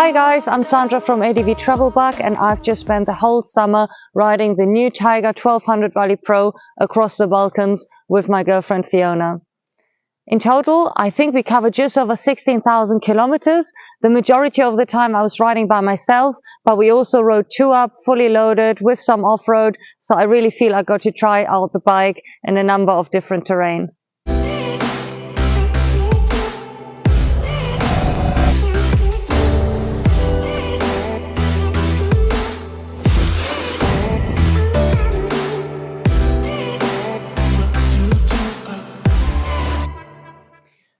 Hi guys, I'm Sandra from ADV Travel Bug, and I've just spent the whole summer riding the new Tiger 1200 Rally Pro across the Balkans with my girlfriend Fiona. In total, I think we covered just over 16,000 kilometers. The majority of the time I was riding by myself, but we also rode two up, fully loaded with some off-road. So I really feel I got to try out the bike in a number of different terrain.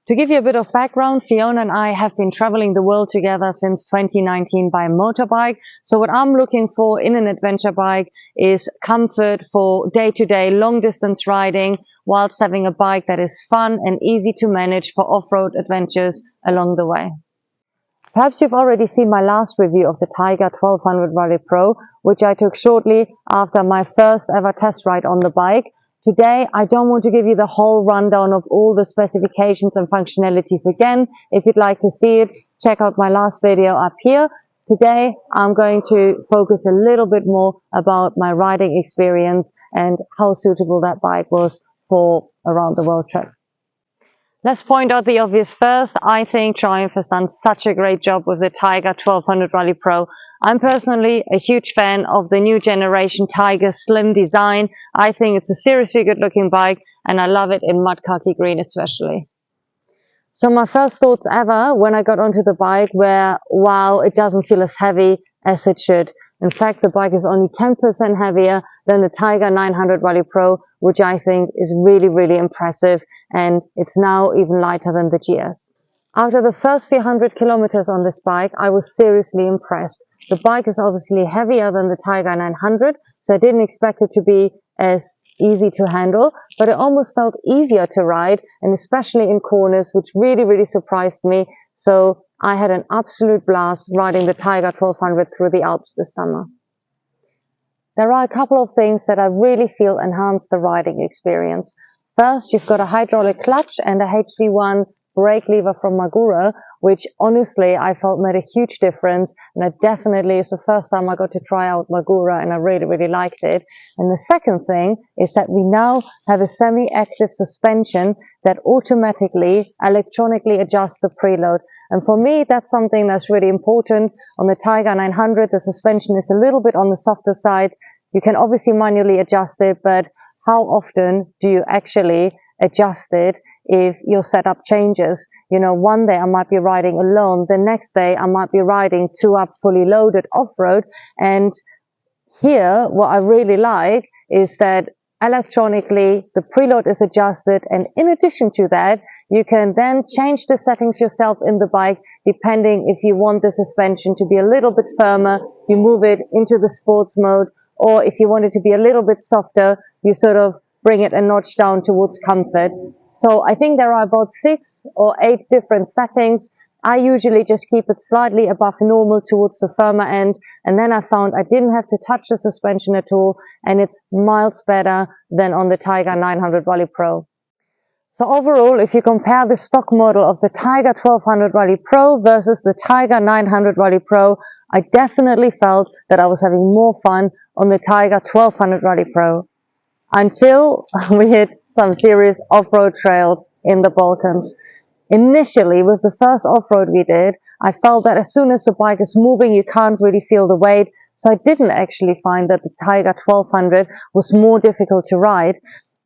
To give you a bit of background, Fiona and I have been traveling the world together since 2019 by motorbike. So what I'm looking for in an adventure bike is comfort for day-to-day long-distance riding, whilst having a bike that is fun and easy to manage for off-road adventures along the way. Perhaps you've already seen my last review of the Tiger 1200 Rally Pro, which I took shortly after my first ever test ride on the bike. Today, I don't want to give you the whole rundown of all the specifications and functionalities again. If you'd like to see it, check out my last video up here. Today, I'm going to focus a little bit more about my riding experience and how suitable that bike was for around the world trip. Let's point out the obvious first. I think Triumph has done such a great job with the Tiger 1200 Rally Pro. I'm personally a huge fan of the new generation Tiger slim design. I think it's a seriously good looking bike, and I love it in mud khaki green especially. So my first thoughts ever when I got onto the bike were, wow, it doesn't feel as heavy as it should. In fact, the bike is only 10% heavier than the Tiger 900 Rally Pro, which I think is really, really impressive. And it's now even lighter than the GS. After the first few hundred kilometers on this bike, I was seriously impressed. The bike is obviously heavier than the Tiger 900, so I didn't expect it to be as easy to handle, but it almost felt easier to ride, and especially in corners, which really, really surprised me. So I had an absolute blast riding the Tiger 1200 through the Alps this summer. There are a couple of things that I really feel enhance the riding experience. First, you've got a hydraulic clutch and a HC1 brake lever from Magura, which honestly I felt made a huge difference, and it definitely is the first time I got to try out Magura, and I really, really liked it. And the second thing is that we now have a semi-active suspension that automatically, electronically adjusts the preload. And for me, that's something that's really important. On the Tiger 900, the suspension is a little bit on the softer side. You can obviously manually adjust it, but how often do you actually adjust it if your setup changes? You know, one day I might be riding alone, the next day I might be riding two up fully loaded off-road. And here, what I really like is that electronically the preload is adjusted, and in addition to that, you can then change the settings yourself in the bike depending if you want the suspension to be a little bit firmer, you move it into the sports mode, or if you want it to be a little bit softer, you sort of bring it a notch down towards comfort. So I think there are about 6 or 8 different settings. I usually just keep it slightly above normal towards the firmer end, and then I found I didn't have to touch the suspension at all, and it's miles better than on the Tiger 900 Rally Pro. So overall, if you compare the stock model of the Tiger 1200 Rally Pro versus the Tiger 900 Rally Pro, I definitely felt that I was having more fun on the Tiger 1200 Rally Pro. Until we hit some serious off-road trails in the Balkans. Initially, with the first off-road we did, I felt that as soon as the bike is moving, you can't really feel the weight. So I didn't actually find that the Tiger 1200 was more difficult to ride.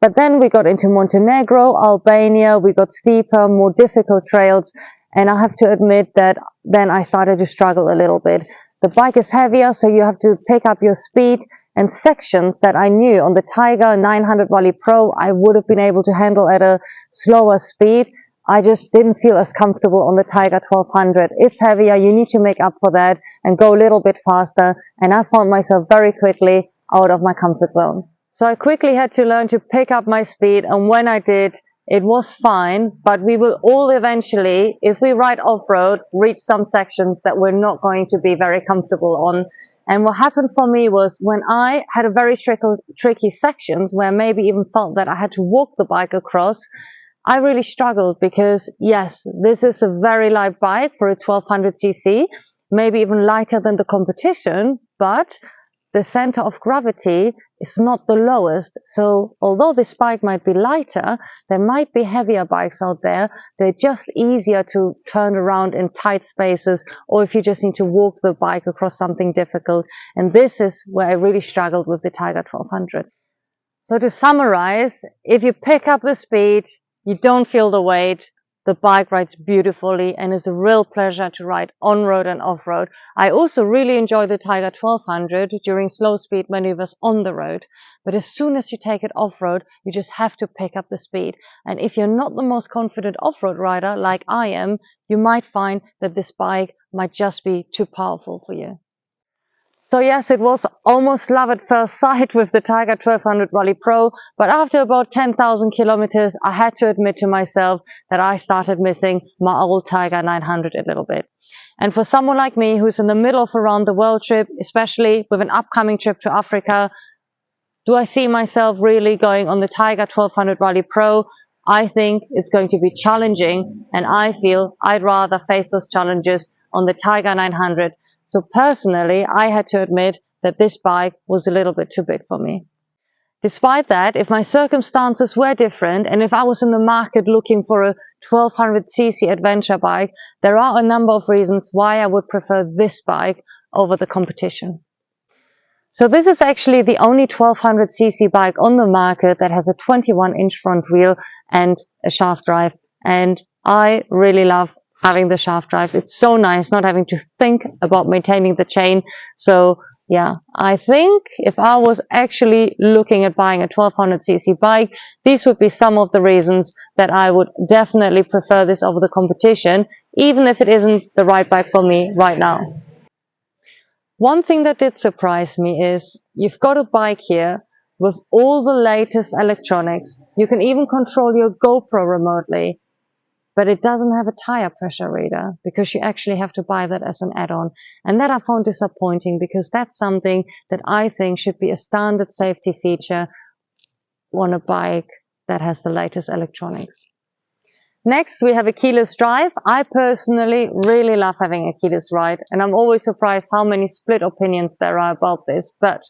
But then we got into Montenegro, Albania, we got steeper, more difficult trails. And I have to admit that then I started to struggle a little bit. The bike is heavier, so you have to pick up your speed. And sections that I knew on the Tiger 900 Rally Pro, I would have been able to handle at a slower speed. I just didn't feel as comfortable on the Tiger 1200. It's heavier, you need to make up for that and go a little bit faster. And I found myself very quickly out of my comfort zone. So I quickly had to learn to pick up my speed, and when I did, it was fine, but we will all eventually, if we ride off-road, reach some sections that we're not going to be very comfortable on. And what happened for me was when I had a very tricky sections where maybe even felt that I had to walk the bike across, I really struggled because yes, this is a very light bike for a 1200cc. maybe even lighter than the competition, but the center of gravity is not the lowest. So although this bike might be lighter, there might be heavier bikes out there. They're just easier to turn around in tight spaces, or if you just need to walk the bike across something difficult. And this is where I really struggled with the Tiger 1200. So to summarize, if you pick up the speed, you don't feel the weight, the bike rides beautifully and is a real pleasure to ride on-road and off-road. I also really enjoy the Tiger 1200 during slow speed maneuvers on the road. But as soon as you take it off-road, you just have to pick up the speed. And if you're not the most confident off-road rider like I am, you might find that this bike might just be too powerful for you. So yes, it was almost love at first sight with the Tiger 1200 Rally Pro, but after about 10,000 kilometers, I had to admit to myself that I started missing my old Tiger 900 a little bit. And for someone like me who's in the middle of a round the world trip, especially with an upcoming trip to Africa, do I see myself really going on the Tiger 1200 Rally Pro? I think it's going to be challenging, and I feel I'd rather face those challenges on the Tiger 900. So personally, I had to admit that this bike was a little bit too big for me. Despite that, if my circumstances were different and if I was in the market looking for a 1200cc adventure bike, there are a number of reasons why I would prefer this bike over the competition. So this is actually the only 1200cc bike on the market that has a 21-inch front wheel and a shaft drive. And I really love having the shaft drive. It's so nice not having to think about maintaining the chain. So yeah, I think if I was actually looking at buying a 1200cc bike, these would be some of the reasons that I would definitely prefer this over the competition, even if it isn't the right bike for me right now. One thing that did surprise me is you've got a bike here with all the latest electronics. You can even control your GoPro remotely. But it doesn't have a tire pressure reader because you actually have to buy that as an add-on. And that I found disappointing because that's something that I think should be a standard safety feature on a bike that has the latest electronics. Next, we have a keyless drive. I personally really love having a keyless ride, and I'm always surprised how many split opinions there are about this. But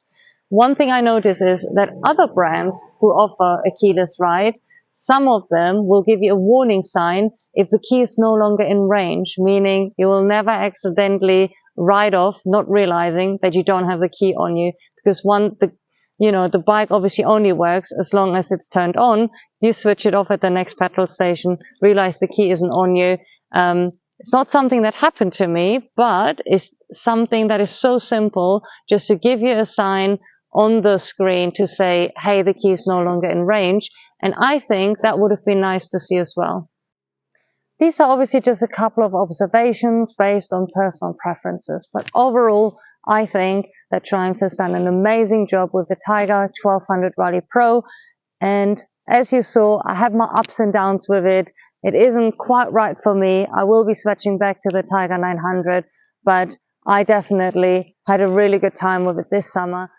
one thing I notice is that other brands who offer a keyless ride, some of them will give you a warning sign if the key is no longer in range, meaning you will never accidentally ride off not realizing that you don't have the key on you. Because the bike obviously only works as long as it's turned on. You switch it off at the next petrol station, realize the key isn't on you. It's not something that happened to me, but it's something that is so simple, just to give you a sign on the screen to say, hey, the key is no longer in range. And I think that would have been nice to see as well. These are obviously just a couple of observations based on personal preferences, but overall, I think that Triumph has done an amazing job with the Tiger 1200 Rally Pro. And as you saw, I had my ups and downs with it. It isn't quite right for me. I will be switching back to the Tiger 900, but I definitely had a really good time with it this summer.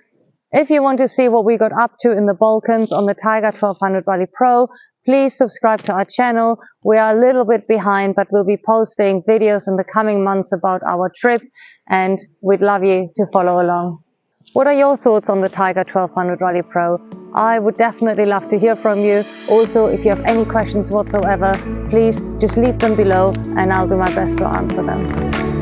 If you want to see what we got up to in the Balkans on the Tiger 1200 Rally Pro, please subscribe to our channel. We are a little bit behind, but we'll be posting videos in the coming months about our trip, and we'd love you to follow along. What are your thoughts on the Tiger 1200 Rally Pro? I would definitely love to hear from you. Also, if you have any questions whatsoever, please just leave them below and I'll do my best to answer them.